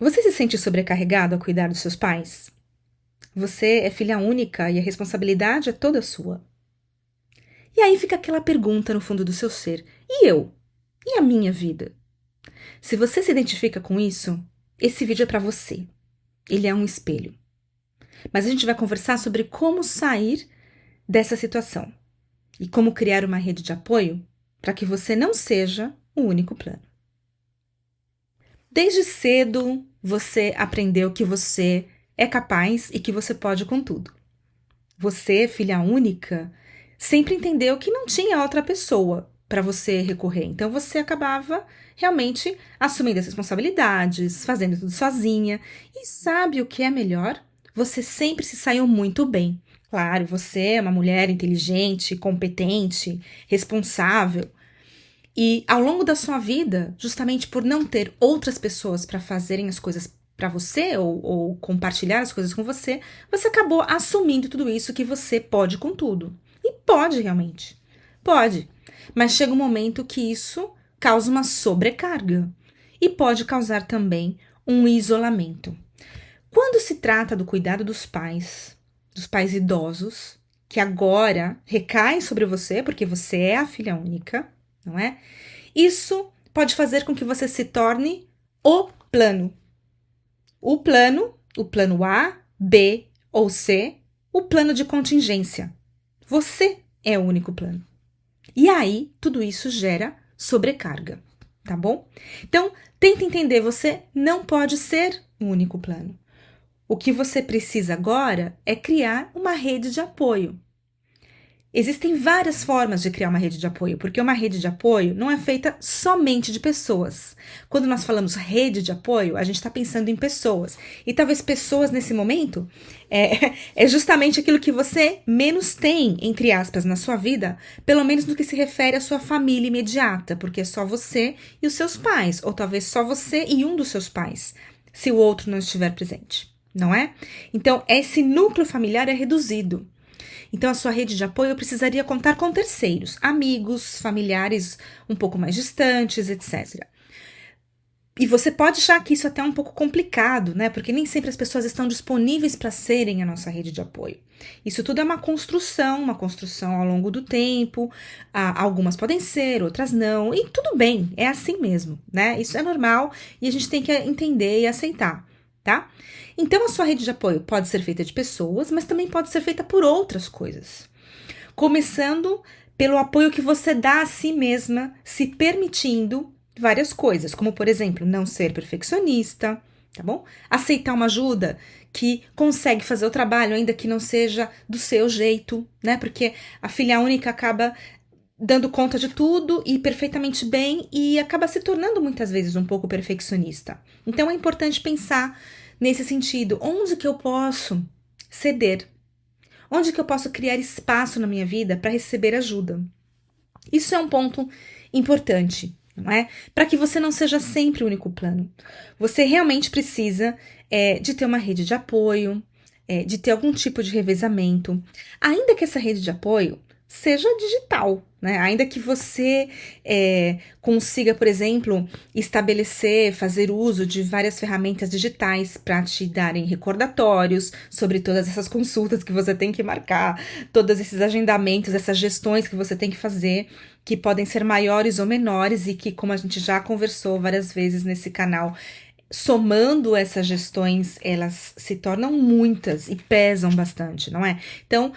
Você se sente sobrecarregado a cuidar dos seus pais? Você é filha única e a responsabilidade é toda sua. E aí fica aquela pergunta no fundo do seu ser: e eu? E a minha vida? Se você se identifica com isso, esse vídeo é para você. Ele é um espelho. Mas a gente vai conversar sobre como sair dessa situação e como criar uma rede de apoio para que você não seja o único plano. Desde cedo, você aprendeu que você é capaz e que você pode com tudo. Você, filha única, sempre entendeu que não tinha outra pessoa para você recorrer. Então você acabava realmente assumindo as responsabilidades, fazendo tudo sozinha. E sabe o que é melhor? Você sempre se saiu muito bem. Claro, você é uma mulher inteligente, competente, responsável. E ao longo da sua vida, justamente por não ter outras pessoas para fazerem as coisas para você ou compartilhar as coisas com você, você acabou assumindo tudo isso que você pode com tudo. E pode realmente. Pode. Mas chega um momento que isso causa uma sobrecarga e pode causar também um isolamento. Quando se trata do cuidado dos pais idosos, que agora recaem sobre você, porque você é a filha única, não é? Isso pode fazer com que você se torne o plano. O plano A, B ou C, o plano de contingência. Você é o único plano. E aí, tudo isso gera sobrecarga, tá bom? Então, tenta entender, você não pode ser o único plano. O que você precisa agora é criar uma rede de apoio. Existem várias formas de criar uma rede de apoio, porque uma rede de apoio não é feita somente de pessoas. Quando nós falamos rede de apoio, a gente está pensando em pessoas. E talvez pessoas nesse momento é justamente aquilo que você menos tem, entre aspas, na sua vida, pelo menos no que se refere à sua família imediata, porque é só você e os seus pais, ou talvez só você e um dos seus pais, se o outro não estiver presente, não é? Então, esse núcleo familiar é reduzido. Então, a sua rede de apoio precisaria contar com terceiros, amigos, familiares um pouco mais distantes, etc. E você pode achar que isso até é um pouco complicado, né? Porque nem sempre as pessoas estão disponíveis para serem a nossa rede de apoio. Isso tudo é uma construção ao longo do tempo. Algumas podem ser, outras não. E tudo bem, é assim mesmo, né? Isso é normal e a gente tem que entender e aceitar, tá? Então, a sua rede de apoio pode ser feita de pessoas, mas também pode ser feita por outras coisas. Começando pelo apoio que você dá a si mesma, se permitindo várias coisas, como, por exemplo, não ser perfeccionista, tá bom? Aceitar uma ajuda que consegue fazer o trabalho, ainda que não seja do seu jeito, né? Porque a filha única acaba dando conta de tudo e perfeitamente bem e acaba se tornando muitas vezes um pouco perfeccionista. Então é importante pensar nesse sentido, onde que eu posso ceder? Onde que eu posso criar espaço na minha vida para receber ajuda? Isso é um ponto importante, não é? Para que você não seja sempre o único plano. Você realmente precisa de ter uma rede de apoio, de ter algum tipo de revezamento, ainda que essa rede de apoio seja digital, né? Ainda que você consiga, por exemplo, estabelecer, fazer uso de várias ferramentas digitais para te darem recordatórios sobre todas essas consultas que você tem que marcar, todos esses agendamentos, essas gestões que você tem que fazer, que podem ser maiores ou menores e que, como a gente já conversou várias vezes nesse canal, somando essas gestões, elas se tornam muitas e pesam bastante, não é? Então,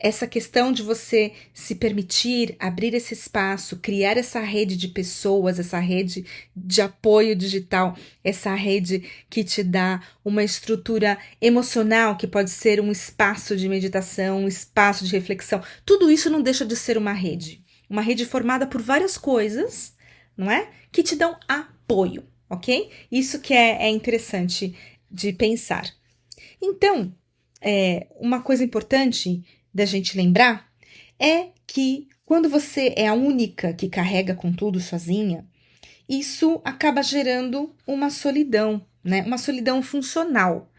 essa questão de você se permitir abrir esse espaço, criar essa rede de pessoas, essa rede de apoio digital, essa rede que te dá uma estrutura emocional, que pode ser um espaço de meditação, um espaço de reflexão, tudo isso não deixa de ser uma rede. Uma rede formada por várias coisas, não é? Que te dão apoio, ok? Isso que é interessante de pensar. Então, uma coisa importante da gente lembrar é que quando você é a única que carrega com tudo sozinha, isso acaba gerando uma solidão, né? Uma solidão funcional.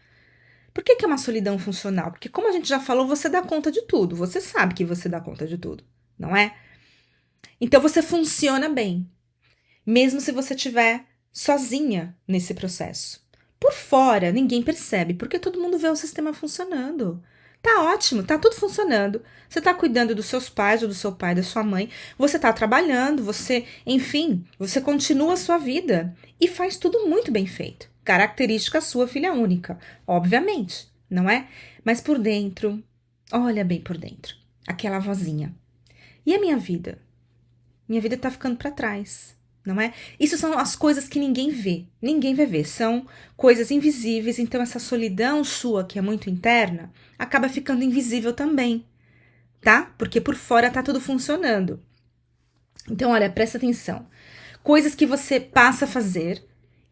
Por que é uma solidão funcional? Porque, como a gente já falou, você dá conta de tudo. Você sabe que você dá conta de tudo, não é? Então você funciona bem, mesmo se você estiver sozinha nesse processo. Por fora, ninguém percebe, porque todo mundo vê o sistema funcionando. Tá ótimo, tá tudo funcionando. Você tá cuidando dos seus pais, ou do seu pai, da sua mãe. Você tá trabalhando, enfim, você continua a sua vida. E faz tudo muito bem feito. Característica sua, filha única, obviamente, não é? Mas por dentro, olha bem por dentro. Aquela vozinha. E a minha vida? Minha vida tá ficando pra trás, não é? Isso são as coisas que ninguém vê. Ninguém vai ver. São coisas invisíveis. Então essa solidão sua, que é muito interna, acaba ficando invisível também, tá? Porque por fora tá tudo funcionando. Então, olha, presta atenção. Coisas que você passa a fazer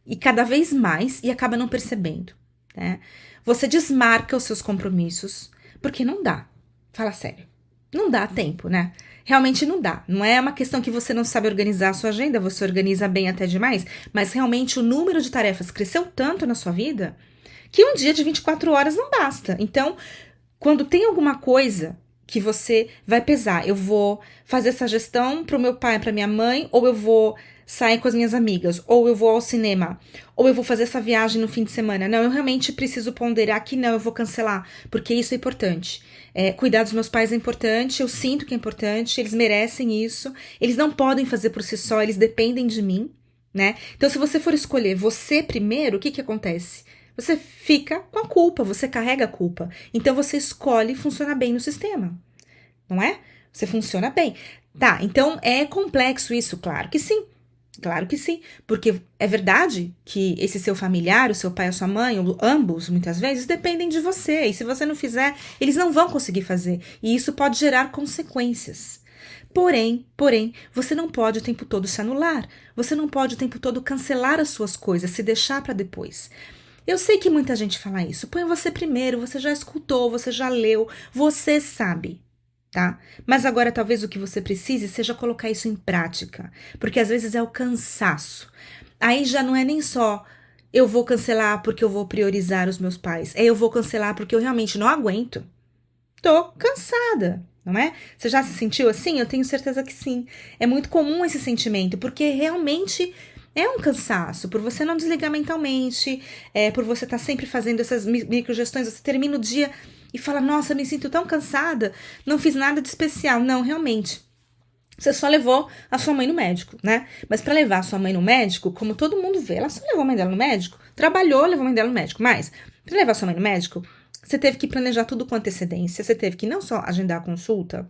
e cada vez mais e acaba não percebendo, né? Você desmarca os seus compromissos porque não dá. Fala sério. Não dá tempo, né? Realmente não dá. Não é uma questão que você não sabe organizar a sua agenda, você organiza bem até demais, mas realmente o número de tarefas cresceu tanto na sua vida que um dia de 24 horas não basta. Então, quando tem alguma coisa que você vai pesar, eu vou fazer essa gestão pro meu pai, pra minha mãe, ou eu vou sair com as minhas amigas, ou eu vou ao cinema, ou eu vou fazer essa viagem no fim de semana. Não, eu realmente preciso ponderar que não, eu vou cancelar, porque isso é importante. Cuidar dos meus pais é importante, eu sinto que é importante, eles merecem isso, eles não podem fazer por si só, eles dependem de mim, né? Então, se você for escolher você primeiro, o que que acontece? Você fica com a culpa, você carrega a culpa. Então, você escolhe funcionar bem no sistema, não é? Você funciona bem. Tá, então é complexo isso, claro que sim. Claro que sim, porque é verdade que esse seu familiar, o seu pai ou sua mãe, ou ambos, muitas vezes, dependem de você. E se você não fizer, eles não vão conseguir fazer. E isso pode gerar consequências. Porém, você não pode o tempo todo se anular. Você não pode o tempo todo cancelar as suas coisas, se deixar para depois. Eu sei que muita gente fala isso. Põe você primeiro, você já escutou, você já leu, você sabe. Tá? Mas agora talvez o que você precise seja colocar isso em prática, porque às vezes é o cansaço. Aí já não é nem só eu vou cancelar porque eu vou priorizar os meus pais, eu vou cancelar porque eu realmente não aguento. Tô cansada, não é? Você já se sentiu assim? Eu tenho certeza que sim. É muito comum esse sentimento, porque realmente é um cansaço, por você não desligar mentalmente, por você estar sempre fazendo essas microgestões, você termina o dia e fala, nossa, eu me sinto tão cansada, não fiz nada de especial. Não, realmente. Você só levou a sua mãe no médico, né? Mas pra levar a sua mãe no médico, como todo mundo vê, ela só levou a mãe dela no médico, trabalhou, levou a mãe dela no médico, mas pra levar a sua mãe no médico, você teve que planejar tudo com antecedência, você teve que não só agendar a consulta,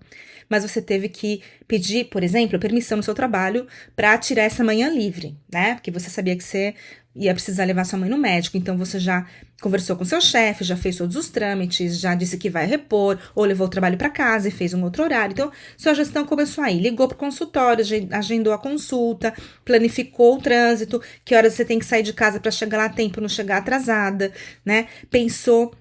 mas você teve que pedir, por exemplo, permissão no seu trabalho para tirar essa manhã livre, né? Porque você sabia que você ia precisar levar sua mãe no médico, então você já conversou com seu chefe, já fez todos os trâmites, já disse que vai repor, ou levou o trabalho para casa e fez um outro horário. Então, sua gestão começou aí, ligou pro consultório, agendou a consulta, planificou o trânsito, que horas você tem que sair de casa para chegar lá a tempo, não chegar atrasada, né? Pensou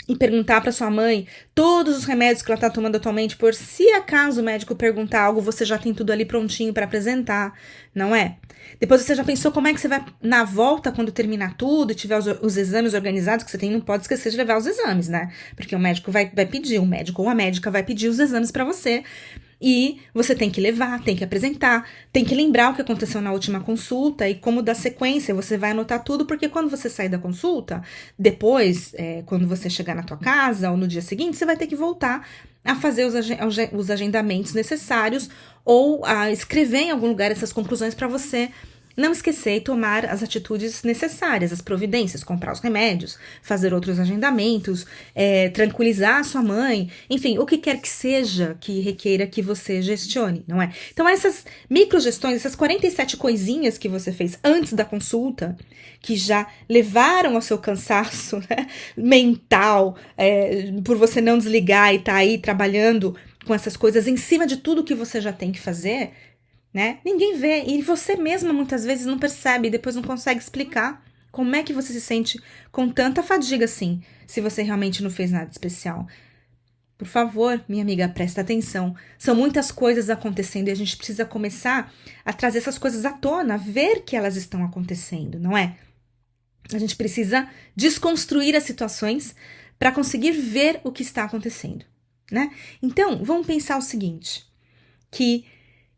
e perguntar para sua mãe todos os remédios que ela tá tomando atualmente, por se acaso o médico perguntar algo, você já tem tudo ali prontinho para apresentar, não é? Depois você já pensou como é que você vai, na volta, quando terminar tudo e tiver os exames organizados que você tem, não pode esquecer de levar os exames, né? Porque o médico vai pedir, o médico ou a médica vai pedir os exames para você. E você tem que levar, tem que apresentar, tem que lembrar o que aconteceu na última consulta e como dar sequência, você vai anotar tudo, porque quando você sair da consulta, depois, quando você chegar na tua casa ou no dia seguinte, você vai ter que voltar a fazer os agendamentos necessários ou a escrever em algum lugar essas conclusões para você não esquecer e tomar as atitudes necessárias, as providências, comprar os remédios, fazer outros agendamentos, tranquilizar a sua mãe, enfim, o que quer que seja que requeira que você gestione, não é? Então essas microgestões, essas 47 coisinhas que você fez antes da consulta, que já levaram ao seu cansaço, né, mental, por você não desligar e tá aí trabalhando com essas coisas em cima de tudo que você já tem que fazer, né? Ninguém vê, e você mesma muitas vezes não percebe e depois não consegue explicar como é que você se sente com tanta fadiga assim, se você realmente não fez nada especial. Por favor, minha amiga, presta atenção. São muitas coisas acontecendo e a gente precisa começar a trazer essas coisas à tona, ver que elas estão acontecendo, não é? A gente precisa desconstruir as situações para conseguir ver o que está acontecendo, né? Então, vamos pensar o seguinte, que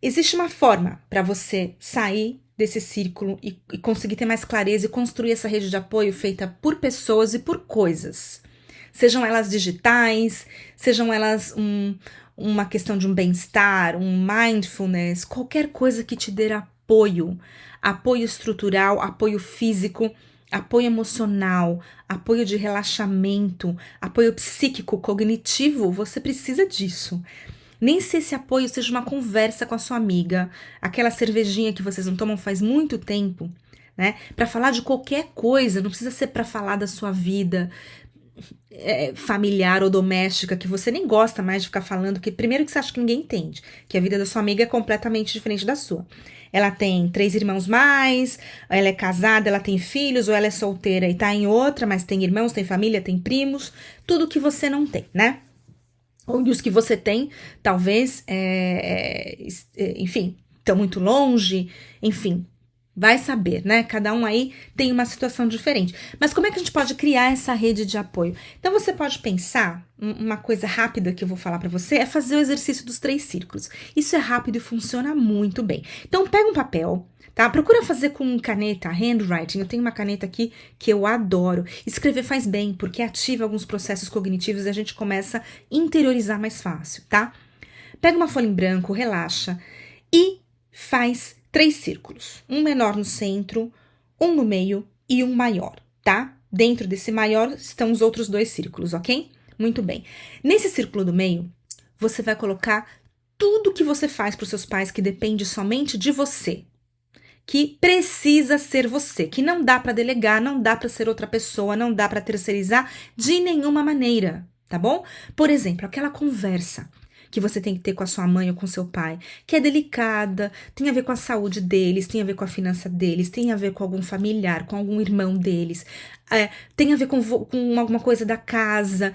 existe uma forma para você sair desse círculo e conseguir ter mais clareza e construir essa rede de apoio feita por pessoas e por coisas. Sejam elas digitais, sejam elas uma questão de um bem-estar, um mindfulness, qualquer coisa que te dê apoio. Apoio estrutural, apoio físico, apoio emocional, apoio de relaxamento, apoio psíquico, cognitivo, você precisa disso. Nem se esse apoio seja uma conversa com a sua amiga, aquela cervejinha que vocês não tomam faz muito tempo, né? Para falar de qualquer coisa, não precisa ser para falar da sua vida familiar ou doméstica, que você nem gosta mais de ficar falando, que primeiro que você acha que ninguém entende, que a vida da sua amiga é completamente diferente da sua. Ela tem 3 irmãos mais, ela é casada, ela tem filhos, ou ela é solteira e tá em outra, mas tem irmãos, tem família, tem primos, tudo que você não tem, né? Ou os que você tem, talvez, enfim, estão muito longe, enfim, vai saber, né? Cada um aí tem uma situação diferente. Mas como é que a gente pode criar essa rede de apoio? Então você pode pensar, uma coisa rápida que eu vou falar para você, é fazer o exercício dos 3 círculos. Isso é rápido e funciona muito bem. Então pega um papel, tá? Procura fazer com caneta, handwriting. Eu tenho uma caneta aqui que eu adoro. Escrever faz bem, porque ativa alguns processos cognitivos e a gente começa a interiorizar mais fácil, tá? Pega uma folha em branco, relaxa e faz 3 círculos. Um menor no centro, um no meio e um maior, tá? Dentro desse maior estão os outros 2 círculos, ok? Muito bem. Nesse círculo do meio, você vai colocar tudo que você faz para os seus pais que depende somente de você. Que precisa ser você, que não dá para delegar, não dá para ser outra pessoa, não dá para terceirizar de nenhuma maneira, tá bom? Por exemplo, aquela conversa que você tem que ter com a sua mãe ou com seu pai, que é delicada, tem a ver com a saúde deles, tem a ver com a finança deles, tem a ver com algum familiar, com algum irmão deles, tem a ver com alguma coisa da casa,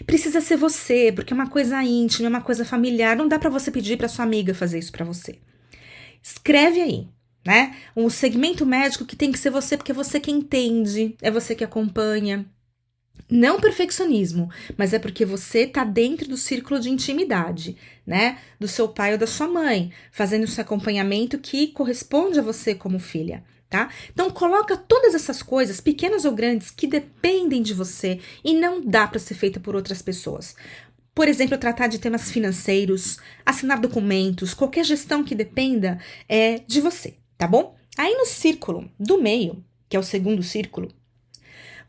precisa ser você, porque é uma coisa íntima, é uma coisa familiar, não dá para você pedir para sua amiga fazer isso para você. Escreve aí, né? Um segmento médico que tem que ser você, porque é você que entende, é você que acompanha. Não perfeccionismo, mas é porque você tá dentro do círculo de intimidade, né? Do seu pai ou da sua mãe, fazendo esse acompanhamento que corresponde a você como filha, tá? Então coloca todas essas coisas, pequenas ou grandes, que dependem de você e não dá para ser feita por outras pessoas. Por exemplo, tratar de temas financeiros, assinar documentos, qualquer gestão que dependa de você, tá bom? Aí no círculo do meio, que é o segundo círculo,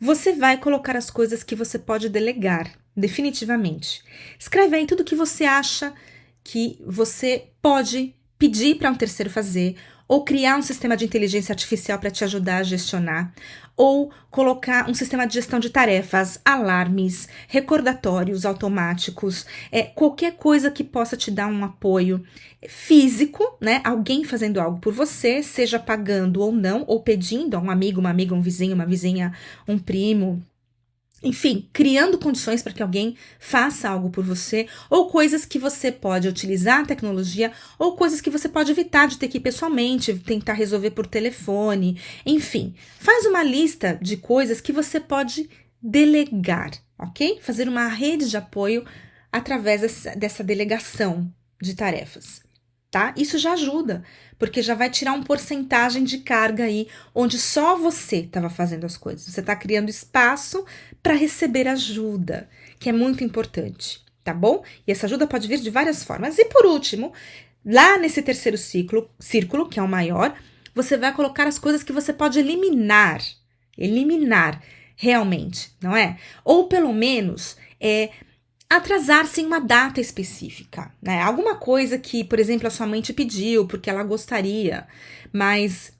você vai colocar as coisas que você pode delegar, definitivamente. Escreve aí tudo que você acha que você pode pedir para um terceiro fazer, ou criar um sistema de inteligência artificial para te ajudar a gestionar, ou colocar um sistema de gestão de tarefas, alarmes, recordatórios automáticos, qualquer coisa que possa te dar um apoio físico, né? Alguém fazendo algo por você, seja pagando ou não, ou pedindo a um amigo, uma amiga, um vizinho, uma vizinha, um primo. Enfim, criando condições para que alguém faça algo por você, ou coisas que você pode utilizar a tecnologia, ou coisas que você pode evitar de ter que ir pessoalmente, tentar resolver por telefone. Enfim, faz uma lista de coisas que você pode delegar, ok? Fazer uma rede de apoio através dessa delegação de tarefas, tá? Isso já ajuda, porque já vai tirar uma porcentagem de carga aí, onde só você estava fazendo as coisas. Você está criando espaço para receber ajuda, que é muito importante, tá bom? E essa ajuda pode vir de várias formas. E por último, lá nesse terceiro círculo, que é o maior, você vai colocar as coisas que você pode eliminar realmente, não é? Ou pelo menos atrasar-se em uma data específica, né? Alguma coisa que, por exemplo, a sua mãe te pediu porque ela gostaria, mas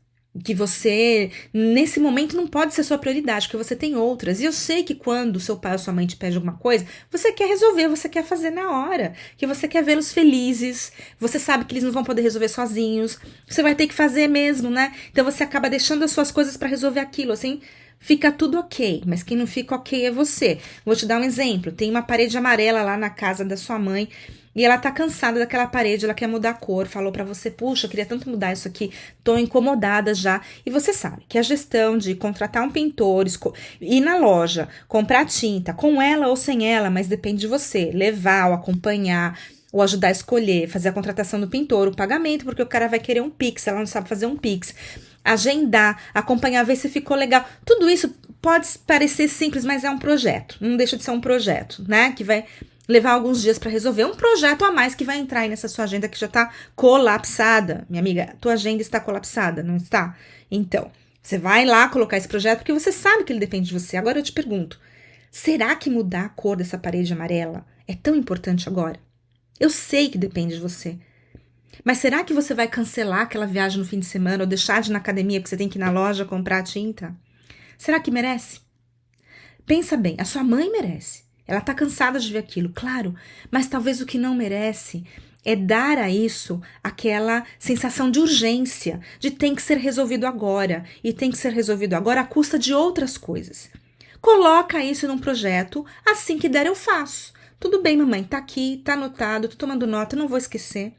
que você, nesse momento, não pode ser sua prioridade, porque você tem outras. E eu sei que quando seu pai ou sua mãe te pede alguma coisa, você quer resolver, você quer fazer na hora, que você quer vê-los felizes, você sabe que eles não vão poder resolver sozinhos, você vai ter que fazer mesmo, né? Então você acaba deixando as suas coisas para resolver aquilo, assim. Fica tudo ok, mas quem não fica ok é você. Vou te dar um exemplo. Tem uma parede amarela lá na casa da sua mãe e ela tá cansada daquela parede, ela quer mudar a cor. Falou pra você, puxa, eu queria tanto mudar isso aqui, tô incomodada já. E você sabe que a gestão de contratar um pintor, ir na loja, comprar tinta, com ela ou sem ela, mas depende de você. Levar ou acompanhar, ou ajudar a escolher, fazer a contratação do pintor, o pagamento, porque o cara vai querer um Pix, ela não sabe fazer um Pix, agendar, acompanhar, ver se ficou legal. Tudo isso pode parecer simples, mas é um projeto. Não deixa de ser um projeto, né? Que vai levar alguns dias para resolver. Um projeto a mais que vai entrar aí nessa sua agenda que já tá colapsada. Minha amiga, tua agenda está colapsada, não está? Então, você vai lá colocar esse projeto porque você sabe que ele depende de você. Agora eu te pergunto, será que mudar a cor dessa parede amarela é tão importante agora? Eu sei que depende de você. Mas será que você vai cancelar aquela viagem no fim de semana ou deixar de ir na academia porque você tem que ir na loja comprar tinta? Será que merece? Pensa bem, a sua mãe merece. Ela tá cansada de ver aquilo, claro, mas talvez o que não merece é dar a isso aquela sensação de urgência, de tem que ser resolvido agora, e tem que ser resolvido agora à custa de outras coisas. Coloca isso num projeto, assim que der eu faço. Tudo bem, mamãe, tá aqui, tá anotado, tô tomando nota, não vou esquecer.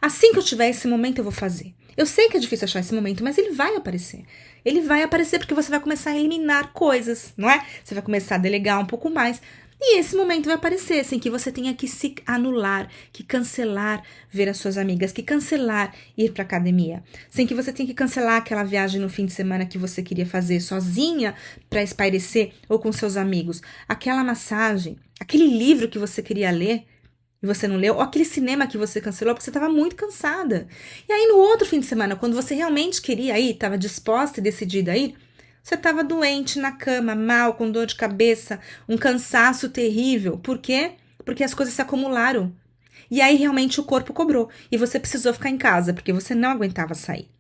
Assim que eu tiver esse momento, eu vou fazer. Eu sei que é difícil achar esse momento, mas ele vai aparecer. Ele vai aparecer porque você vai começar a eliminar coisas, não é? Você vai começar a delegar um pouco mais. E esse momento vai aparecer, sem que você tenha que se anular, que cancelar ver as suas amigas, que cancelar ir para academia, sem que você tenha que cancelar aquela viagem no fim de semana que você queria fazer sozinha para espairecer ou com seus amigos, aquela massagem, aquele livro que você queria ler e você não leu, ou aquele cinema que você cancelou porque você estava muito cansada. E aí no outro fim de semana, quando você realmente queria ir, estava disposta e decidida a ir, você estava doente na cama, mal, com dor de cabeça, um cansaço terrível. Por quê? Porque as coisas se acumularam. E aí realmente o corpo cobrou. E você precisou ficar em casa, porque você não aguentava sair.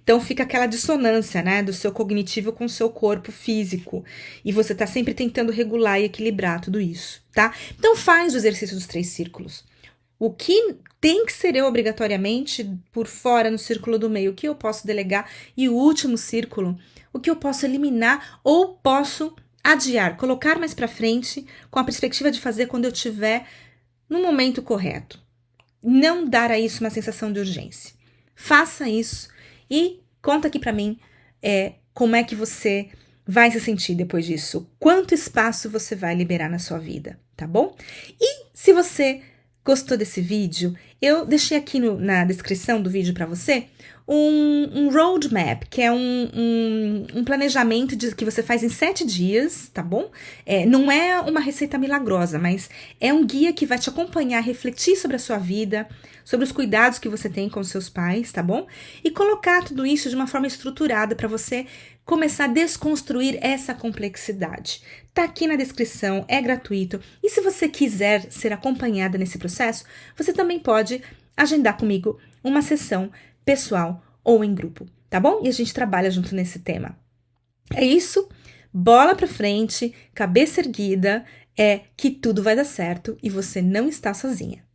Então fica aquela dissonância, né, do seu cognitivo com o seu corpo físico. E você tá sempre tentando regular e equilibrar tudo isso, tá? Então faz o exercício dos 3 círculos. O que tem que ser eu obrigatoriamente por fora no círculo do meio, o que eu posso delegar? E o último círculo, o que eu posso eliminar ou posso adiar, colocar mais para frente com a perspectiva de fazer quando eu tiver no momento correto. Não dar a isso uma sensação de urgência. Faça isso e conta aqui para mim como é que você vai se sentir depois disso. Quanto espaço você vai liberar na sua vida, tá bom? E se você gostou desse vídeo, eu deixei aqui na descrição do vídeo para você um roadmap, que é um planejamento que você faz em 7 dias, tá bom? Não é uma receita milagrosa, mas é um guia que vai te acompanhar, refletir sobre a sua vida, sobre os cuidados que você tem com seus pais, tá bom? E colocar tudo isso de uma forma estruturada para você começar a desconstruir essa complexidade. Tá aqui na descrição, é gratuito. E se você quiser ser acompanhada nesse processo, você também pode agendar comigo uma sessão pessoal ou em grupo, tá bom? E a gente trabalha junto nesse tema. É isso, bola pra frente, cabeça erguida, que tudo vai dar certo e você não está sozinha.